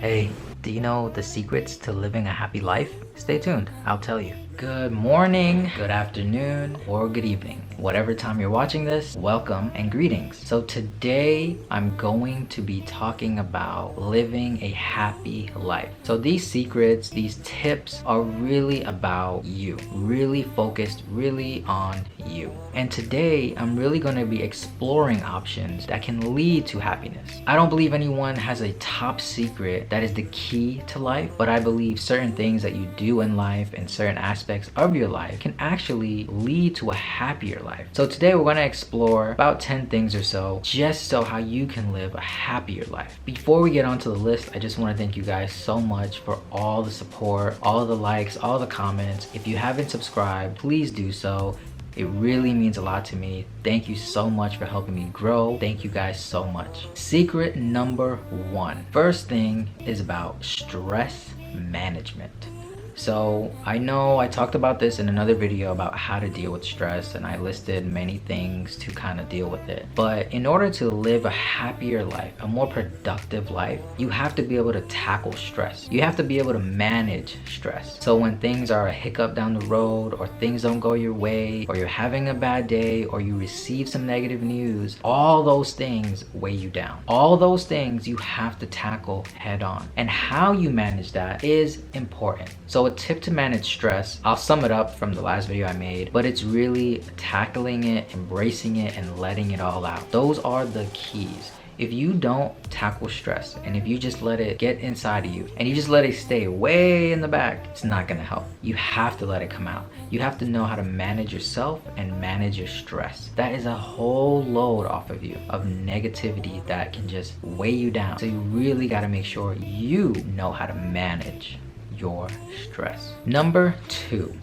Hey, do you know the secrets to living a happy life? Stay tuned, I'll tell you. Good morning, good afternoon, or good evening. Whatever time you're watching this, welcome and greetings. So today I'm going to be talking about living a happy life. So these secrets, these tips are really about you, really focused really on you. And today I'm really going to be exploring options that can lead to happiness. I don't believe anyone has a top secret that is the key to life, but I believe certain things that you do in life and certain aspects of your life can actually lead to a happier life. So today we're going to explore about 10 things or so, just so how you can live a happier life. Before we get onto the list, I just want to thank you guys so much for all the support, all the likes, all the comments. If you haven't subscribed, please do so. It really means a lot to me. Thank you so much for helping me grow. Thank you guys so much. Secret number 1. First thing is about stress management. So I know I talked about this in another video about how to deal with stress, and I listed many things to kind of deal with it. But in order to live a happier life, a more productive life, you have to be able to tackle stress. You have to be able to manage stress. So when things are a hiccup down the road, or things don't go your way, or you're having a bad day, or you receive some negative news, all those things weigh you down. All those things you have to tackle head on. And how you manage that is important. So a tip to manage stress, I'll sum it up from the last video I made, but it's really tackling it, embracing it, and letting it all out. Those are the keys. If you don't tackle stress, and if you just let it get inside of you, and you just let it stay way in the back, it's not gonna help. You have to let it come out. You have to know how to manage yourself and manage your stress. That is a whole load off of you of negativity that can just weigh you down. So you really gotta make sure you know how to manage your stress. Number 2.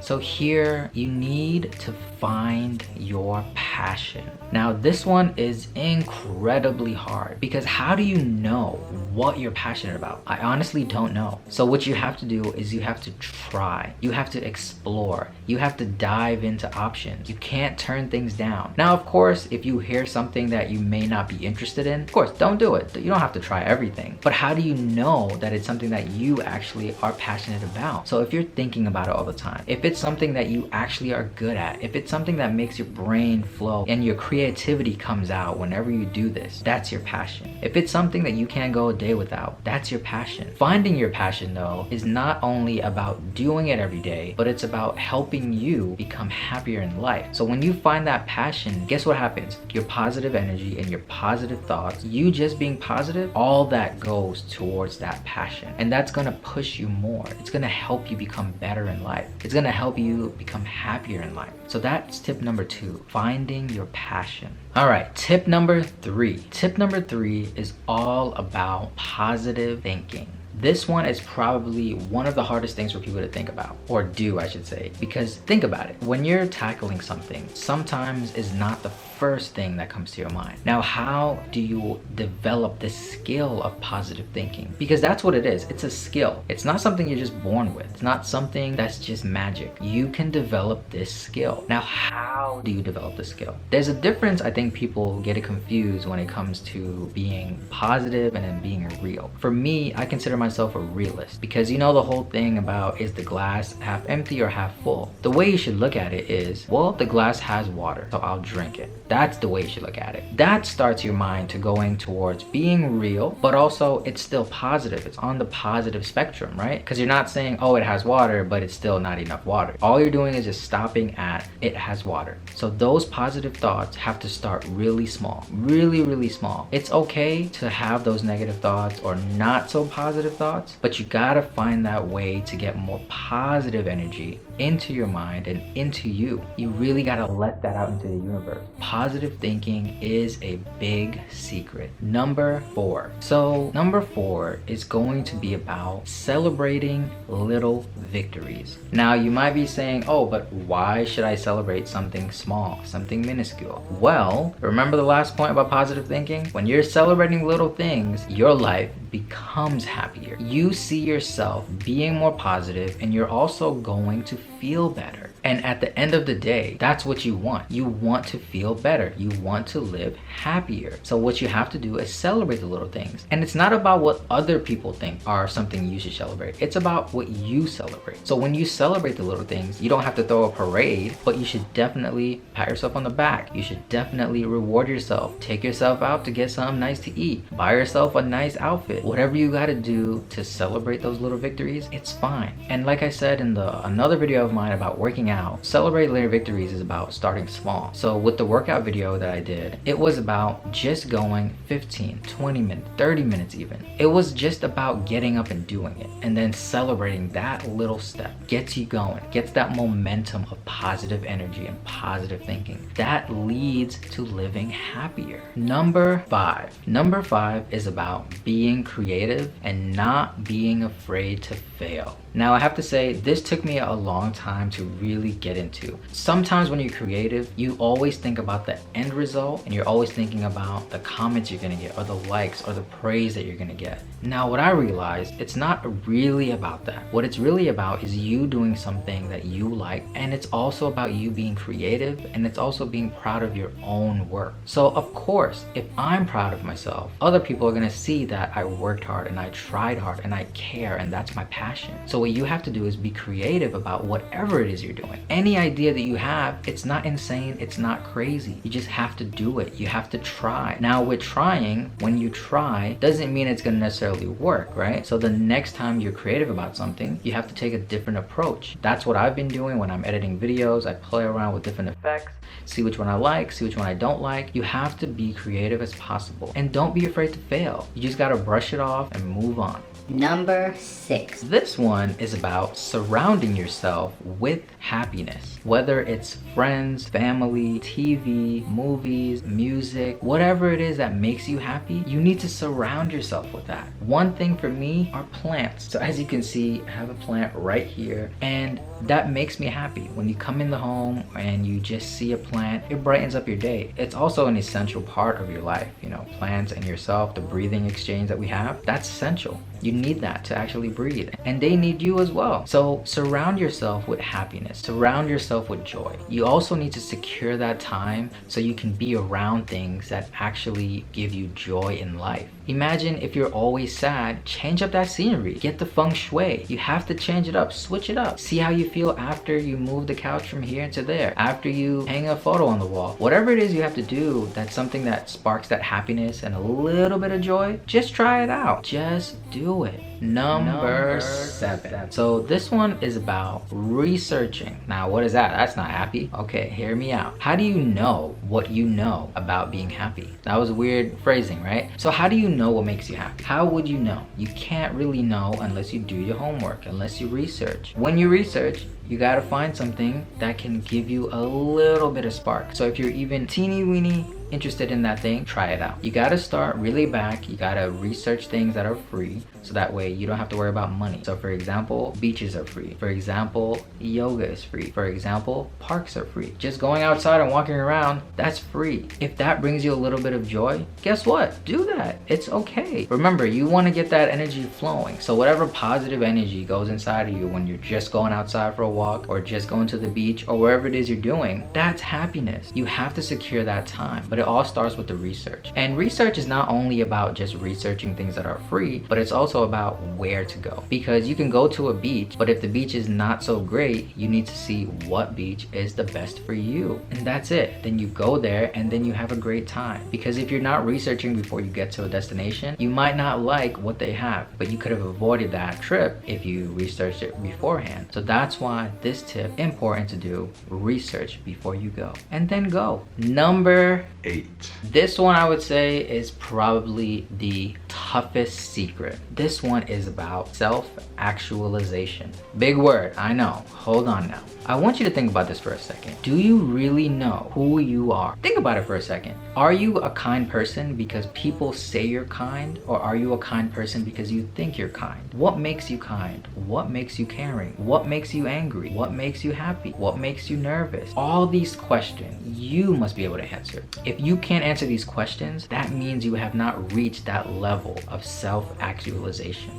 So here you need to find your passion. Now this one is incredibly hard, because how do you know what you're passionate about? I honestly don't know. So what you have to do is you have to try. You have to explore. You have to dive into options. You can't turn things down. Now of course, if you hear something that you may not be interested in, of course don't do it. You don't have to try everything. But how do you know that it's something that you actually are passionate about? So if you're thinking about it all the time, if it's something that you actually are good at, if it's something that makes your brain flow and your creativity comes out whenever you do this, that's your passion. If it's something that you can't go a day without, that's your passion. Finding your passion though is not only about doing it every day, but it's about helping you become happier in life. So when you find that passion, guess what happens? Your positive energy and your positive thoughts, you just being positive, all that goes towards that passion. And that's gonna push you more. It's gonna help you become better in life. It's gonna help you become happier in life. So that's tip number 2, finding your passion. All right, tip number 3. Tip number 3 is all about positive thinking. This one is probably one of the hardest things for people to think about, or do I should say, because think about it. When you're tackling something, sometimes is not the first thing that comes to your mind. Now, how do you develop the skill of positive thinking? Because that's what it is. It's a skill. It's not something you're just born with. It's not something that's just magic. You can develop this skill. Now, how do you develop the skill? There's a difference. I think people get it confused when it comes to being positive and then being real. For me, I consider myself a realist, because you know the whole thing about, is the glass half empty or half full? The way you should look at it is, well, the glass has water, so I'll drink it. That's the way you should look at it. That starts your mind to going towards being real, but also it's still positive. It's on the positive spectrum, right? Because you're not saying, oh, it has water, but it's still not enough water. All you're doing is just stopping at, it has water. So those positive thoughts have to start really small, really, really small. It's okay to have those negative thoughts or not so positive thoughts, but you gotta find that way to get more positive energy into your mind and into you. You really gotta let that out into the universe. Positive thinking is a big secret. Number 4. So number 4 is going to be about celebrating little victories. Now you might be saying, oh, but why should I celebrate something small, something minuscule? Well, remember the last point about positive thinking? When you're celebrating little things, your life becomes happier. You see yourself being more positive, and you're also going to feel better. And at the end of the day, that's what you want. You want to feel better. You want to live happier. So what you have to do is celebrate the little things. And it's not about what other people think are something you should celebrate. It's about what you celebrate. So when you celebrate the little things, you don't have to throw a parade, but you should definitely pat yourself on the back. You should definitely reward yourself. Take yourself out to get something nice to eat. Buy yourself a nice outfit. Whatever you gotta do to celebrate those little victories, it's fine. And like I said in another video of mine about working out, celebrate little victories is about starting small. So with the workout video that I did, it was about just going 15, 20 minutes, 30 minutes even. It was just about getting up and doing it, and then celebrating that little step. Gets you going, gets that momentum of positive energy and positive thinking. That leads to living happier. Number 5. Number 5 is about being creative and not being afraid to fail. Now I have to say, this took me a long time to really get into. Sometimes when you're creative, you always think about the end result, and you're always thinking about the comments you're gonna get, or the likes, or the praise that you're gonna get. Now what I realized, it's not really about that. What it's really about is you doing something that you like, and it's also about you being creative, and it's also being proud of your own work. So of course, if I'm proud of myself, other people are gonna see that I worked hard and I tried hard and I care, and that's my passion. So what you have to do is be creative about whatever it is you're doing. Any idea that you have, it's not insane, it's not crazy. You just have to do it. You have to try. Now with trying, when you try, doesn't mean it's gonna necessarily work, right? So the next time you're creative about something, you have to take a different approach. That's what I've been doing when I'm editing videos. I play around with different effects, see which one I like, see which one I don't like. You have to be creative as possible, and don't be afraid to fail. You just gotta brush it off and move on. Number 6. This one is about surrounding yourself with happiness. Whether it's friends, family, TV, movies, music, whatever it is that makes you happy, you need to surround yourself with that. One thing for me are plants. So as you can see, I have a plant right here, and that makes me happy. When you come in the home and you just see a plant, it brightens up your day. It's also an essential part of your life. You know, plants and yourself, the breathing exchange that we have, that's essential. You need that to actually breathe, and they need you as well. So surround yourself with happiness, surround yourself with joy. You also need to secure that time so you can be around things that actually give you joy in life. Imagine if you're always sad, change up that scenery, get the feng shui. You have to change it up, switch it up. See how you feel after you move the couch from here to there, after you hang a photo on the wall. Whatever it is you have to do, that's something that sparks that happiness and a little bit of joy, just try it out. Just do it. Number 7. So this one is about researching. Now what is that? That's not happy. Okay, hear me out. How do you know what you know about being happy? That was weird phrasing, right? So how do you know what makes you happy? How would you know? You can't really know unless you do your homework, unless you research. When you research, you gotta find something that can give you a little bit of spark. So if you're even teeny weeny interested in that thing, try it out. You gotta start really back. You gotta research things that are free, so that way you don't have to worry about money. So for example, beaches are free. For example, yoga is free. For example, parks are free. Just going outside and walking around, that's free. If that brings you a little bit of joy, guess what? Do that. It's okay. Remember, you wanna get that energy flowing. So whatever positive energy goes inside of you when you're just going outside for a walk, or just going to the beach, or wherever it is you're doing, that's happiness. You have to secure that time. But it all starts with the research. And research is not only about just researching things that are free, but it's also about where to go. Because you can go to a beach, but if the beach is not so great, you need to see what beach is the best for you. And that's it. Then you go there, and then you have a great time. Because if you're not researching before you get to a destination, you might not like what they have, but you could have avoided that trip if you researched it beforehand. So that's why this tip, important to do research before you go, and then go. Number 8. This one I would say is probably the toughest secret. This one is about self-actualization. Big word, I know. Hold on now. I want you to think about this for a second. Do you really know who you are? Think about it for a second. Are you a kind person because people say you're kind, or are you a kind person because you think you're kind? What makes you kind? What makes you caring? What makes you angry? What makes you happy? What makes you nervous? All these questions you must be able to answer. If you can't answer these questions, that means you have not reached that level of self-actualization.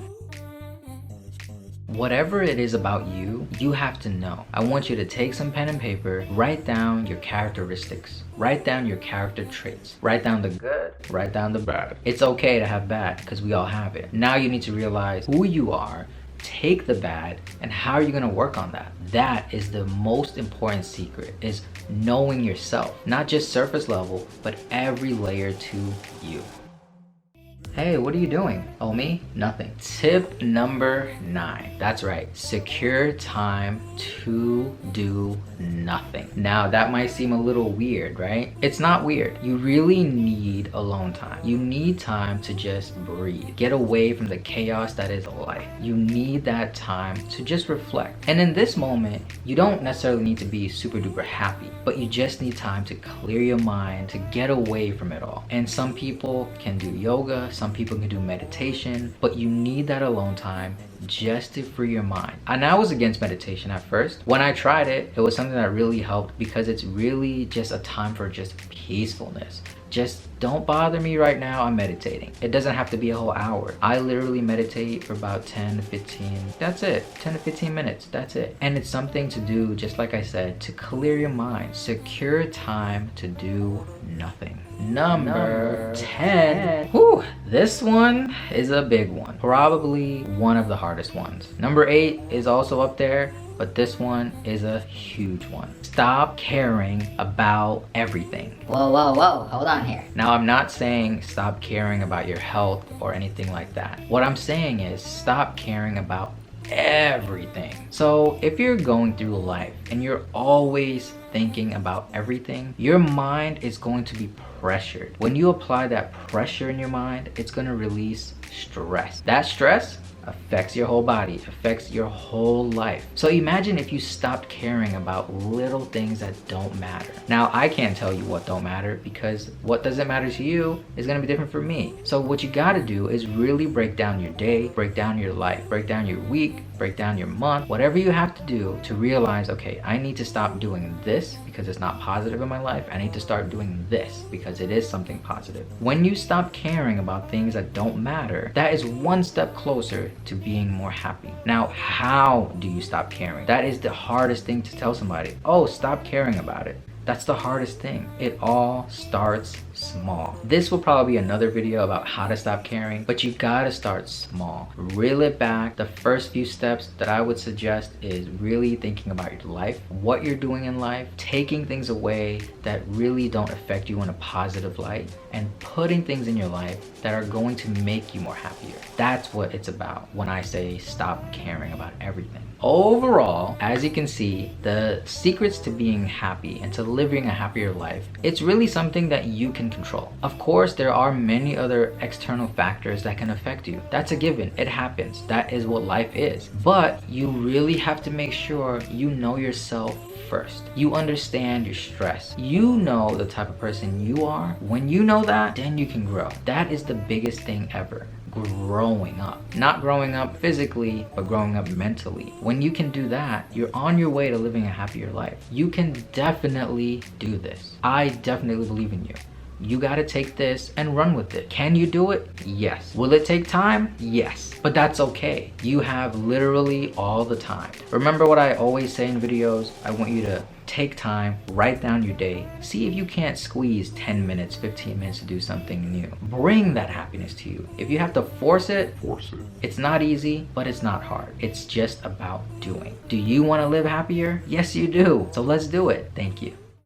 Whatever it is about you, you have to know. I want you to take some pen and paper, write down your characteristics, write down your character traits, write down the good, write down the bad. It's okay to have bad because we all have it. Now you need to realize who you are, take the bad, and how are you gonna work on that? That is the most important secret, is knowing yourself. Not just surface level, but every layer to you. Hey, what are you doing? Oh, me? Nothing. Tip number 9. That's right. Secure time to do nothing. Now, that might seem a little weird, right? It's not weird. You really need alone time. You need time to just breathe. Get away from the chaos that is life. You need that time to just reflect. And in this moment, you don't necessarily need to be super duper happy, but you just need time to clear your mind, to get away from it all. And some people can do yoga, some people can do meditation, but you need that alone time just to free your mind. And I was against meditation at first. When I tried it, it was something that really helped because it's really just a time for just peacefulness. Just don't bother me right now, I'm meditating. It doesn't have to be a whole hour. I literally meditate for about 10 to 15, that's it, 10 to 15 minutes, that's it. And it's something to do, just like I said, to clear your mind. Secure time to do nothing. Number 10. Whew, this one is a big one. Probably one of the hardest ones. Number 8 is also up there, but this one is a huge one. Stop caring about everything. Whoa, whoa, whoa, hold on here. Now, I'm not saying stop caring about your health or anything like that. What I'm saying is stop caring about everything. So if you're going through life and you're always thinking about everything, your mind is going to be pressured. When you apply that pressure in your mind, it's going to release stress. That stress affects your whole body, affects your whole life. So imagine if you stopped caring about little things that don't matter. Now, I can't tell you what don't matter because what doesn't matter to you is gonna be different for me. So what you gotta do is really break down your day, break down your life, break down your week, break down your month, whatever you have to do to realize, okay, I need to stop doing this because it's not positive in my life. I need to start doing this because it is something positive. When you stop caring about things that don't matter, that is one step closer to being more happy. Now, how do you stop caring? That is the hardest thing to tell somebody. Oh, stop caring about it. That's the hardest thing. It all starts small. This will probably be another video about how to stop caring, but you gotta start small. Reel it back. The first few steps that I would suggest is really thinking about your life, what you're doing in life, taking things away that really don't affect you in a positive light, and putting things in your life that are going to make you more happier. That's what it's about when I say stop caring about everything. Overall, as you can see, the secrets to being happy and to living a happier life, it's really something that you can control. Of course, there are many other external factors that can affect you. That's a given. It happens. That is what life is. But you really have to make sure you know yourself first. You understand your stress. You know the type of person you are. When you know that, then you can grow. That is the biggest thing ever. Growing up. Not growing up physically, but growing up mentally. When you can do that, you're on your way to living a happier life. You can definitely do this. I definitely believe in you. You gotta take this and run with it. Can you do it? Yes. Will it take time? Yes. But that's okay. You have literally all the time. Remember what I always say in videos? I want you to take time, write down your day, see if you can't squeeze 10 minutes, 15 minutes to do something new. Bring that happiness to you. If you have to force it. It's not easy, but it's not hard. It's just about doing. Do you want to live happier? Yes, you do. So let's do it. Thank you.